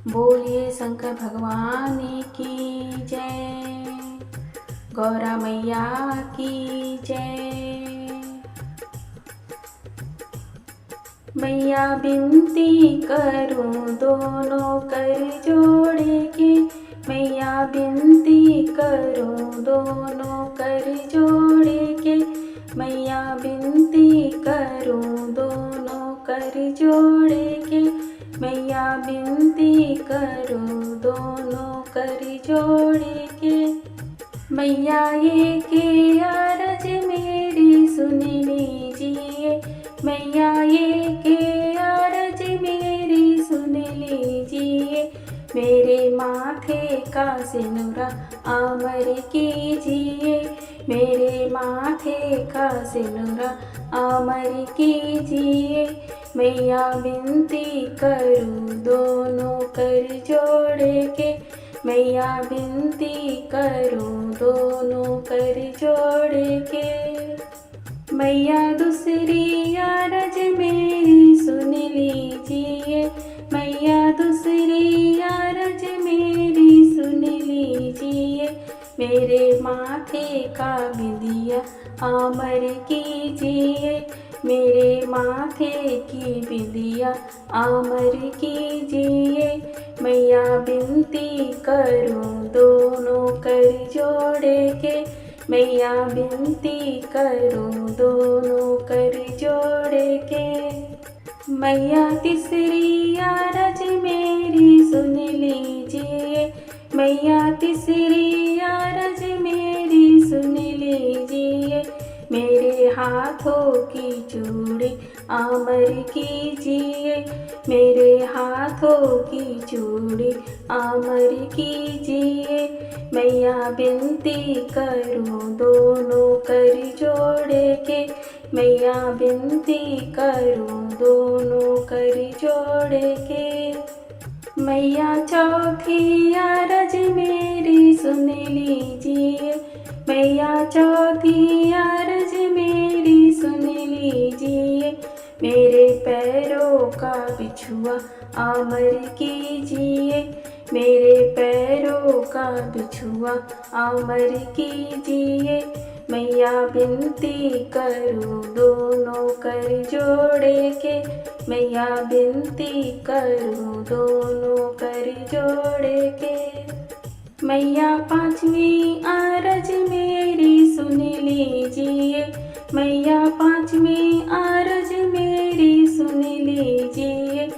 बोलिए शंकर भगवान की जय, गौरा मैया की जय। मैया बिनती करूं दोनों कर जोड़े के, मैया बिनती करूं दोनों कर जोड़े के, मैया बिनती करूं दोनों कर जोड़े के, मैया बिनती करूं दोनों कर जोड़े के। मैया ये के अरज मेरी सुन लीजिए, मैया ये के अरज मेरी सुन लीजिए, मेरे माथे का सिनुरा अमर कीजिए, मेरे माथे का सिनुरा अमर कीजिए। मैया बिनती करूं दोनों कर जोड़े के, मैया बिनती करूं दोनों कर जोड़े के। मैया दूसरी अरज मेरी सुन लीजिए, मैया दूसरी अरज मेरी सुन लीजिए, मेरे माथे का बिंदिया अमर कीजिए, मेरे माथे की बिंदिया अमर कीजिए। मैया बिनती करूं दोनों कर जोड़े के, मैया बिनती करूं दोनों कर जोड़े के। मैया तीसरी अरज मेरी सुन लीजिए, मैया तीसरी अरज मेरी सुन लीजिए, मेरे हाथों की चूड़ी अमर कीजिए, मेरे हाथों की चूड़ी अमर कीजिए। मैया बिनती करूं दोनों कर जोड़े के, मैया बिनती करूं दोनों कर जोड़े के। मैया चौथी अरज मेरी सुन लीजिए, मैया चौथी अरज मेरी सुन लीजिए, मेरे पैरों का बिछुआ अमर कीजिए, मेरे पैरों का बिछुआ अमर कीजिए। मैया बिनती करूं दोनों कर जोड़े के, मैया बिनती करूं दोनों कर जोड़े के। मैया पांचवी अरज मेरी सुन लीजिए, मैया पांचवी अरज मेरी सुन लीजिए,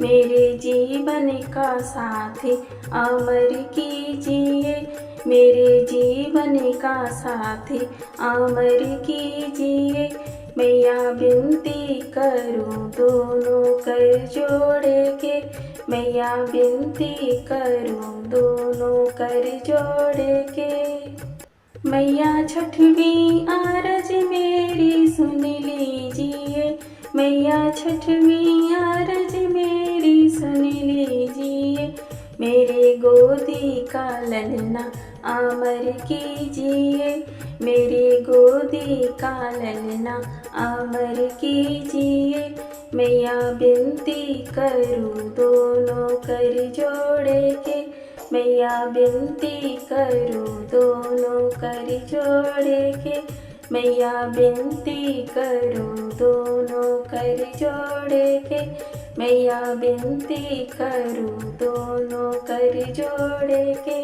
मेरे जीवन का साथी अमर कीजिए, मेरे जीवन का साथी अमर कीजिए। मैया बिनती करूं दोनों कर जोड़े के, मैया बिनती करूं दोनों कर जोड़े के। मैया छठवीं अरज मेरी सुन लीजिए, मैया छठवीं अरज मेरी सुन लीजिए, मेरे गोदी का ललना अमर कीजिए, मेरे गोदी का ललना अमर कीजिए। मैया बिनती करूं दोनों कर जोड़े के, मैया बिनती करूं दोनों कर जोड़े के, मैया बिनती करूं दोनों कर जोड़े के, मैया बिनती करूं दोनों कर जोड़े के।